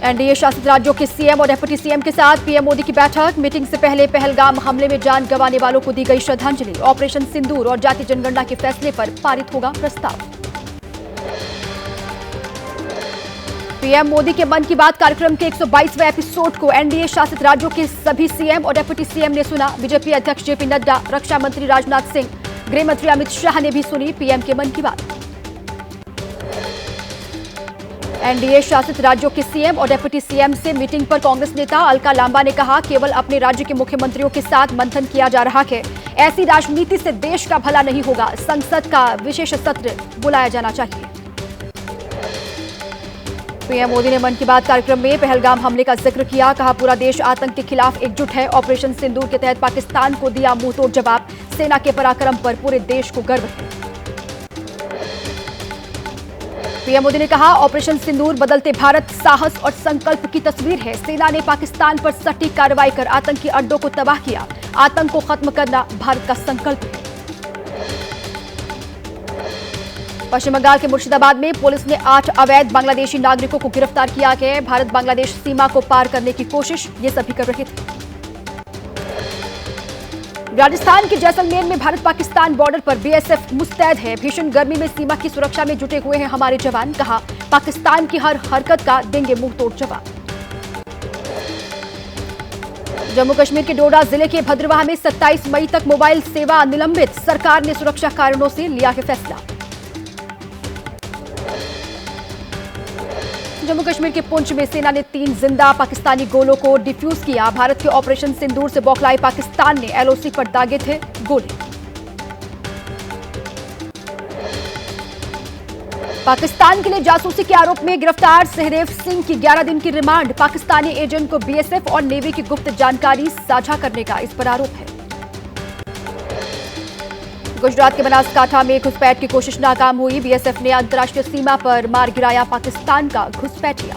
NDA शासित राज्यों के सीएम और डिप्टी सीएम के साथ पीएम मोदी की बैठक। मीटिंग से पहले पहलगाम हमले में जान गंवाने वालों को दी गई श्रद्धांजलि। ऑपरेशन सिंदूर और जाति जनगणना के फैसले पर पारित होगा प्रस्ताव। पीएम मोदी के मन की बात कार्यक्रम के 122वें एपिसोड को एनडीए शासित राज्यों के सभी सीएम और डिप्टी सीएम ने सुना। बीजेपी अध्यक्ष जेपी नड्डा, रक्षा मंत्री राजनाथ सिंह, गृह मंत्री अमित शाह ने भी सुनी पीएम के मन की बात। एनडीए शासित राज्यों के सीएम और डिप्टी सीएम से मीटिंग पर कांग्रेस नेता अलका लांबा ने कहा, केवल अपने राज्य के मुख्यमंत्रियों के साथ मंथन किया जा रहा है। ऐसी राजनीति से देश का भला नहीं होगा। संसद का विशेष सत्र बुलाया जाना चाहिए। पीएम मोदी ने मन की बात कार्यक्रम में पहलगाम हमले का जिक्र किया। कहा, पूरा देश आतंक के खिलाफ एकजुट है। ऑपरेशन सिंदूर के तहत पाकिस्तान को दिया मुंहतोड़ जवाब। सेना के पराक्रम पर पूरे देश को गर्व है। पीएम मोदी ने कहा, ऑपरेशन सिंदूर बदलते भारत, साहस और संकल्प की तस्वीर है। सेना ने पाकिस्तान पर सटीक कार्रवाई कर आतंकी अड्डों को तबाह किया। आतंक को खत्म करना भारत का संकल्प है। पश्चिम बंगाल के मुर्शिदाबाद में पुलिस ने 8 अवैध बांग्लादेशी नागरिकों को गिरफ्तार किया है। भारत बांग्लादेश सीमा को पार करने की कोशिश ये सभी कर रहे थे। राजस्थान के जैसलमेर में भारत पाकिस्तान बॉर्डर पर बीएसएफ मुस्तैद है। भीषण गर्मी में सीमा की सुरक्षा में जुटे हुए हैं हमारे जवान। कहा, पाकिस्तान की हर हरकत का देंगे मुंहतोड़ जवाब। जम्मू कश्मीर के डोडा जिले के भद्रवाह में 27 मई तक मोबाइल सेवा निलंबित। सरकार ने सुरक्षा कारणों से लिया है फैसला। जम्मू कश्मीर के पुंछ में सेना ने 3 जिंदा पाकिस्तानी गोलों को डिफ्यूज किया। भारत के ऑपरेशन सिंदूर से बौखलाए पाकिस्तान ने एलओसी पर दागे थे गोले। पाकिस्तान के लिए जासूसी के आरोप में गिरफ्तार सहदेव सिंह की 11 दिन की रिमांड। पाकिस्तानी एजेंट को बीएसएफ और नेवी की गुप्त जानकारी साझा करने का इस पर आरोप है। गुजरात के बनासकांठा में घुसपैठ की कोशिश नाकाम हुई। बीएसएफ ने अंतर्राष्ट्रीय सीमा पर मार गिराया पाकिस्तान का घुसपैठिया।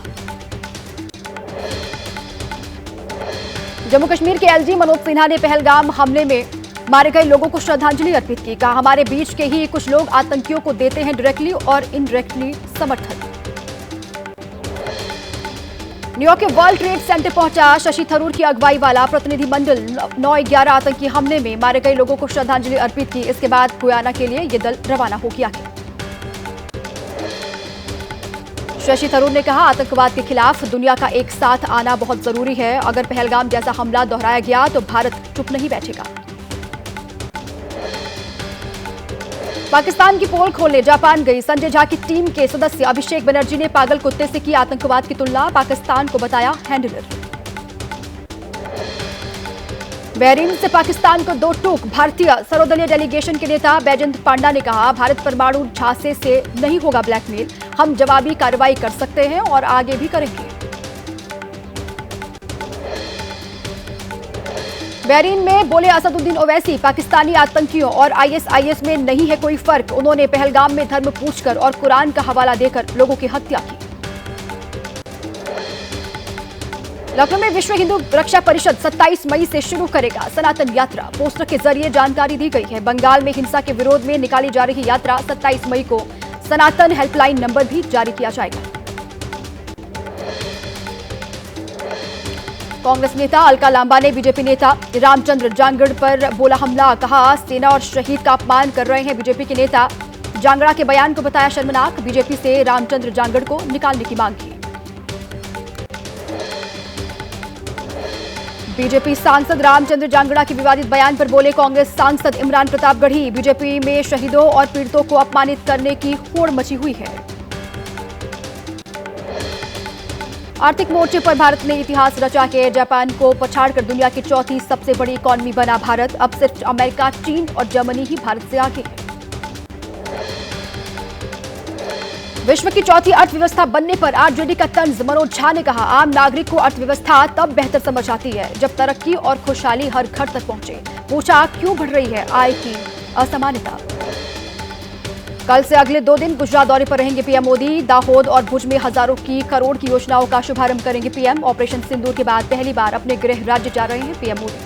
जम्मू कश्मीर के एलजी मनोज सिन्हा ने पहलगाम हमले में मारे गए लोगों को श्रद्धांजलि अर्पित की। कहा, हमारे बीच के ही कुछ लोग आतंकियों को देते हैं डायरेक्टली और इनडायरेक्टली समर्थन। न्यूयॉर्क के वर्ल्ड ट्रेड सेंटर पहुंचा शशि थरूर की अगुवाई वाला प्रतिनिधिमंडल। 9/11 आतंकी हमले में मारे गए लोगों को श्रद्धांजलि अर्पित की। इसके बाद गुयाना के लिए यह दल रवाना हो गया है। शशि थरूर ने कहा, आतंकवाद के खिलाफ दुनिया का एक साथ आना बहुत जरूरी है। अगर पहलगाम जैसा हमला दोहराया गया तो भारत चुप नहीं बैठेगा। पाकिस्तान की पोल खोलने जापान गई संजय झा की टीम के सदस्य अभिषेक बनर्जी ने पागल कुत्ते से की आतंकवाद की तुलना। पाकिस्तान को बताया हैंडलर। बहरीन से पाकिस्तान को 2 टूक। भारतीय सर्वदलीय डेलीगेशन के नेता बैजंत पांडा ने कहा, भारत परमाणु झांसे से नहीं होगा ब्लैकमेल। हम जवाबी कार्रवाई कर सकते हैं और आगे भी करेंगे। बहरीन में बोले असदुद्दीन ओवैसी, पाकिस्तानी आतंकियों और आईएसआईएस में नहीं है कोई फर्क। उन्होंने पहलगाम में धर्म पूछकर और कुरान का हवाला देकर लोगों की हत्या की। लखनऊ में विश्व हिंदू रक्षा परिषद 27 मई से शुरू करेगा सनातन यात्रा। पोस्टर के जरिए जानकारी दी गई है। बंगाल में हिंसा के विरोध में निकाली जा रही यात्रा 27 मई को सनातन हेल्पलाइन नंबर भी जारी किया जाएगा। कांग्रेस नेता अलका लांबा ने बीजेपी नेता रामचंद्र जांगड़ पर बोला हमला। कहा, सेना और शहीद का अपमान कर रहे हैं बीजेपी के नेता। जांगड़ा के बयान को बताया शर्मनाक। बीजेपी से रामचंद्र जांगड़ को निकालने की मांग की। बीजेपी सांसद रामचंद्र जांगड़ा के विवादित बयान पर बोले कांग्रेस सांसद इमरान प्रतापगढ़ी। बीजेपी में शहीदों और पीड़ितों को अपमानित करने की होड़ मची हुई है। आर्थिक मोर्चे पर भारत ने इतिहास रचा है। जापान को पछाड़कर दुनिया की 4थी सबसे बड़ी इकॉनमी बना भारत। अब सिर्फ अमेरिका, चीन और जर्मनी ही भारत से आगे है। विश्व की 4थी अर्थव्यवस्था बनने पर आरजेडी का तंज। मनोज झा ने कहा, आम नागरिक को अर्थव्यवस्था तब बेहतर समझ आती है जब तरक्की और खुशहाली हर घर तक पहुंचे। पूछा, क्यों बढ़ रही है आय की असमानता। कल से अगले 2 दिन गुजरात दौरे पर रहेंगे पीएम मोदी। दाहोद और भुज में हजारों की करोड़ की योजनाओं का शुभारंभ करेंगे पीएम। ऑपरेशन सिंदूर के बाद पहली बार अपने गृह राज्य जा रहे हैं पीएम मोदी।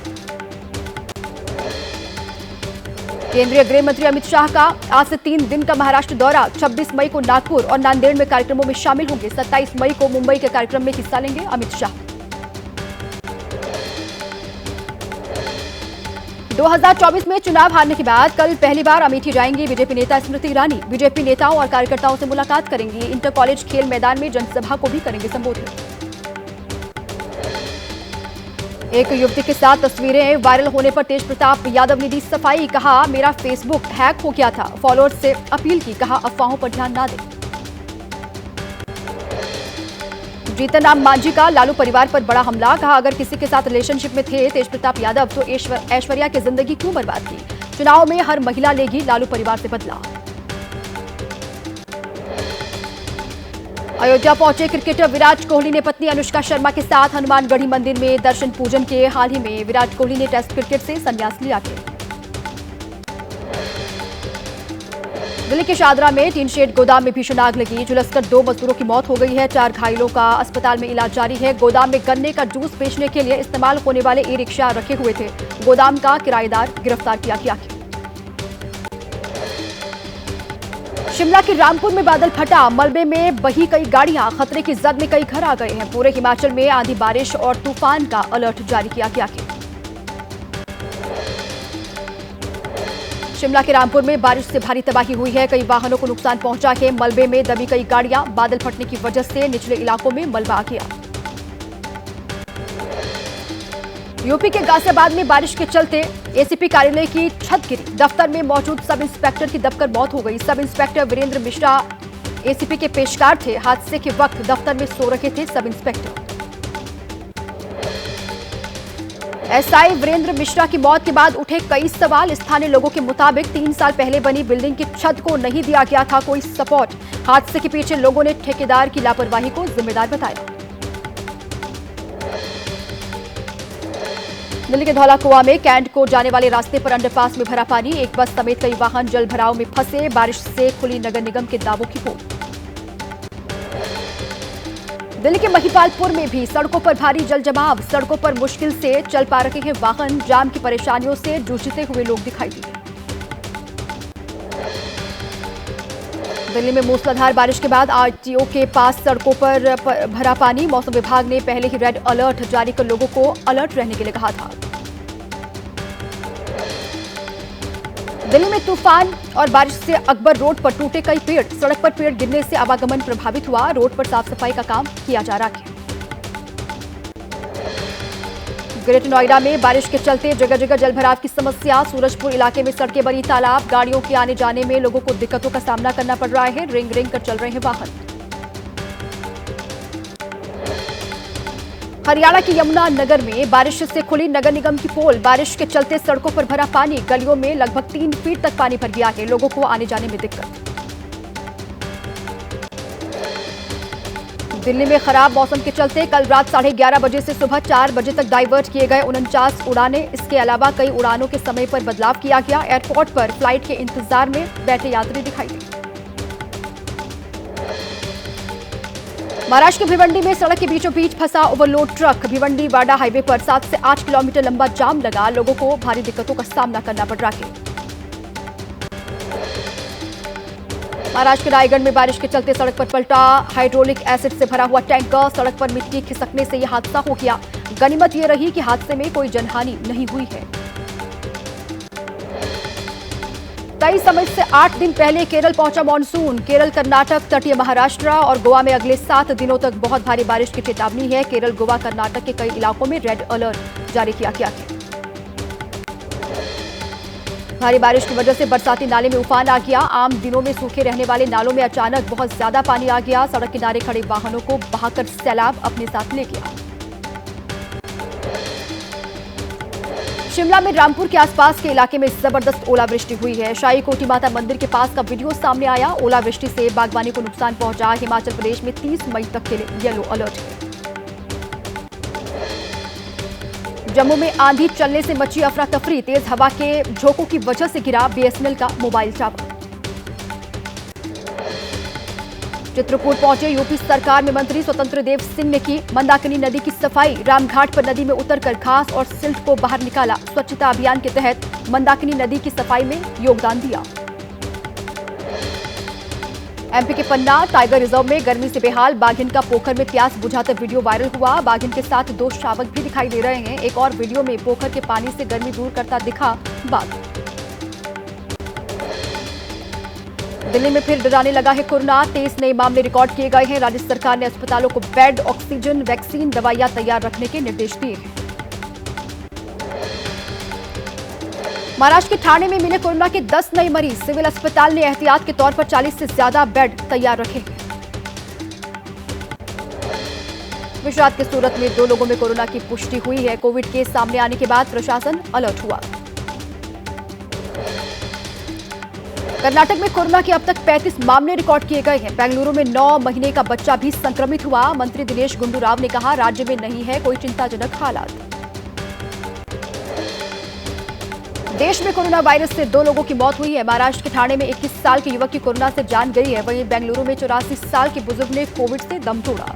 केंद्रीय गृह मंत्री अमित शाह का आज से 3 दिन का महाराष्ट्र दौरा। 26 मई को नागपुर और नांदेड़ में कार्यक्रमों में शामिल होंगे। 27 मई को मुंबई के कार्यक्रम में हिस्सा लेंगे अमित शाह। 2024 में चुनाव हारने के बाद कल पहली बार अमेठी जाएंगी बीजेपी नेता स्मृति ईरानी। बीजेपी नेताओं और कार्यकर्ताओं से मुलाकात करेंगी। इंटर कॉलेज खेल मैदान में जनसभा को भी करेंगे संबोधित। एक युवती के साथ तस्वीरें वायरल होने पर तेज प्रताप यादव ने दी सफाई। कहा, मेरा फेसबुक हैक हो गया था। फॉलोअर्स से अपील की। कहा, अफवाहों पर ध्यान ना दें। जीतन राम मांझी का लालू परिवार पर बड़ा हमला। कहा, अगर किसी के साथ रिलेशनशिप में थे तेज प्रताप यादव तो ऐश्वर्या की जिंदगी क्यों बर्बाद की। चुनाव में हर महिला लेगी लालू परिवार से बदला। अयोध्या पहुंचे क्रिकेटर विराट कोहली ने पत्नी अनुष्का शर्मा के साथ हनुमानगढ़ी मंदिर में दर्शन पूजन किए। हाल ही में विराट कोहली ने टेस्ट क्रिकेट से संन्यास लिया है। दिल्ली के शादरा में टीन शेड गोदाम में भीषण आग लगी। झुलसकर 2 मजदूरों की मौत हो गई है। 4 घायलों का अस्पताल में इलाज जारी है। गोदाम में गन्ने का जूस बेचने के लिए इस्तेमाल होने वाले ई रिक्शा रखे हुए थे। गोदाम का किराएदार गिरफ्तार किया गया है। शिमला के रामपुर में बादल फटा। मलबे में बही कई गाड़ियां। खतरे की जद में कई घर आ गए हैं। पूरे हिमाचल में आंधी बारिश और तूफान का अलर्ट जारी किया गया है। शिमला के रामपुर में बारिश से भारी तबाही हुई है। कई वाहनों को नुकसान पहुंचा है। मलबे में दबी कई गाड़ियां। बादल फटने की वजह से निचले इलाकों में मलबा आ गया। यूपी के गाजियाबाद में बारिश के चलते एसीपी कार्यालय की छत गिरी। दफ्तर में मौजूद सब इंस्पेक्टर की दबकर मौत हो गई। Sub inspector Virendra Mishra ACP के पेशकार थे। हादसे के वक्त दफ्तर में सो रहे थे sub inspector. SI Virendra Mishra की मौत के बाद उठे कई सवाल। स्थानीय लोगों के मुताबिक 3 साल पहले बनी बिल्डिंग की छत को नहीं दिया गया था कोई सपोर्ट। हादसे के पीछे लोगों ने ठेकेदार की लापरवाही को जिम्मेदार बताया। दिल्ली के धौला कुआं में कैंट को जाने वाले रास्ते पर अंडरपास में भरा पानी। एक बस समेत कई वाहन जल भराव में फंसे। बारिश से खुली नगर निगम के दावों की पोल। दिल्ली के महिपालपुर में भी सड़कों पर भारी जल जमाव। सड़कों पर मुश्किल से चल पा रहे हैं वाहन। जाम की परेशानियों से जूझते हुए लोग दिखाई दिए। दिल्ली में मूसलाधार बारिश के बाद आरटीओ के पास सड़कों पर भरा पानी। मौसम विभाग ने पहले ही रेड अलर्ट जारी कर लोगों को अलर्ट रहने के लिए कहा था। दिल्ली में तूफान और बारिश से अकबर रोड पर टूटे कई पेड़। सड़क पर पेड़ गिरने से आवागमन प्रभावित हुआ। रोड पर साफ सफाई का काम किया जा रहा है। ग्रेटर नोएडा में बारिश के चलते जगह जगह जलभराव की समस्या। सूरजपुर इलाके में सड़कें बनी तालाब। गाड़ियों के आने जाने में लोगों को दिक्कतों का सामना करना पड़ रहा है। रिंग रिंग कर चल रहे हैं वाहन। हरियाणा के यमुना नगर में बारिश से खुली नगर निगम की पोल। बारिश के चलते सड़कों पर भरा पानी। गलियों में लगभग 3 फीट तक पानी भर गया है। लोगों को आने जाने में दिक्कत। दिल्ली में खराब मौसम के चलते कल रात 11:30 बजे से सुबह 4 बजे तक डाइवर्ट किए गए 49 उड़ानें। इसके अलावा कई उड़ानों के समय पर बदलाव किया गया। एयरपोर्ट पर फ्लाइट के इंतजार में बैठे यात्री दिखाई दिए। महाराष्ट्र के भिवंडी में सड़क के बीचों बीच फंसा ओवरलोड ट्रक। भिवंडी वाडा हाईवे पर 7 से 8 किलोमीटर लंबा जाम लगा। लोगों को भारी दिक्कतों का सामना करना पड़ रहा है। महाराष्ट्र के रायगढ़ में बारिश के चलते सड़क पर पलटा हाइड्रोलिक एसिड से भरा हुआ टैंकर। सड़क पर मिट्टी खिसकने से यह हादसा हो गया। गनीमत यह रही कि हादसे में कोई जनहानि नहीं हुई है। तय समय से 8 दिन पहले केरल पहुंचा मानसून। केरल, कर्नाटक, तटीय महाराष्ट्र और गोवा में अगले 7 दिनों तक बहुत भारी बारिश की चेतावनी है। केरल, गोवा, कर्नाटक के कई इलाकों में रेड अलर्ट जारी किया गया है। भारी बारिश की वजह से बरसाती नाले में उफान आ गया। आम दिनों में सूखे रहने वाले नालों में अचानक बहुत ज्यादा पानी आ गया। सड़क किनारे खड़े वाहनों को बहाकर सैलाब अपने साथ ले गया। शिमला में रामपुर के आसपास के इलाके में जबरदस्त ओलावृष्टि हुई है। शाही कोठी माता मंदिर के पास का वीडियो सामने आया। ओलावृष्टि से बागवानी को नुकसान पहुंचा। हिमाचल प्रदेश में 30 मई तक के लिए येलो अलर्ट है। जम्मू में आंधी चलने से मची अफरा तफरी। तेज हवा के झोंकों की वजह से गिरा बीएसएनएल का मोबाइल टावर। चित्रकूट पहुंचे यूपी सरकार में मंत्री स्वतंत्र देव सिंह ने की मंदाकिनी नदी की सफाई। रामघाट पर नदी में उतरकर घास और सिल्ट को बाहर निकाला। स्वच्छता अभियान के तहत मंदाकिनी नदी की सफाई में योगदान दिया। एमपी के पन्ना टाइगर रिजर्व में गर्मी से बेहाल बाघिन का पोखर में प्यास बुझाते वीडियो वायरल हुआ। बाघिन के साथ 2 शावक भी दिखाई दे रहे हैं। एक और वीडियो में पोखर के पानी से गर्मी दूर करता दिखा बाघ। दिल्ली में फिर डराने लगा है कोरोना। 23 नए मामले रिकॉर्ड किए गए हैं। राज्य सरकार ने अस्पतालों को बेड, ऑक्सीजन, वैक्सीन, दवाइयां तैयार रखने के निर्देश दिए हैं। महाराष्ट्र के ठाणे में मिले कोरोना के 10 नए मरीज। सिविल अस्पताल ने एहतियात के तौर पर 40 से ज्यादा बेड तैयार रखे। गुजरात के सूरत में 2 लोगों में कोरोना की पुष्टि हुई है। कोविड केस सामने आने के बाद प्रशासन अलर्ट हुआ। कर्नाटक में कोरोना के अब तक 35 मामले रिकॉर्ड किए गए हैं। बेंगलुरु में 9 महीने का बच्चा भी संक्रमित हुआ। मंत्री दिनेश गुंडू राव ने कहा, राज्य में नहीं है कोई चिंताजनक हालात। देश में कोरोना वायरस से 2 लोगों की मौत हुई है। महाराष्ट्र के ठाणे में 21 साल के युवक की कोरोना से जान गई है। वहीं बेंगलुरु में 84 साल के बुजुर्ग ने कोविड से दम तोड़ा।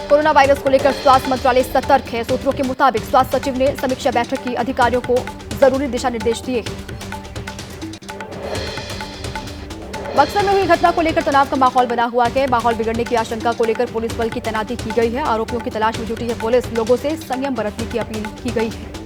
कोरोना वायरस को लेकर स्वास्थ्य मंत्रालय सतर्क है। सूत्रों के मुताबिक स्वास्थ्य सचिव ने समीक्षा बैठक की, अधिकारियों को जरूरी दिशा निर्देश दिए। बक्सर में हुई घटना को लेकर तनाव का माहौल बना हुआ है। माहौल बिगड़ने की आशंका को लेकर पुलिस बल की तैनाती की गई है। आरोपियों की तलाश में जुटी है पुलिस। लोगों से संयम बरतने की अपील की गई है।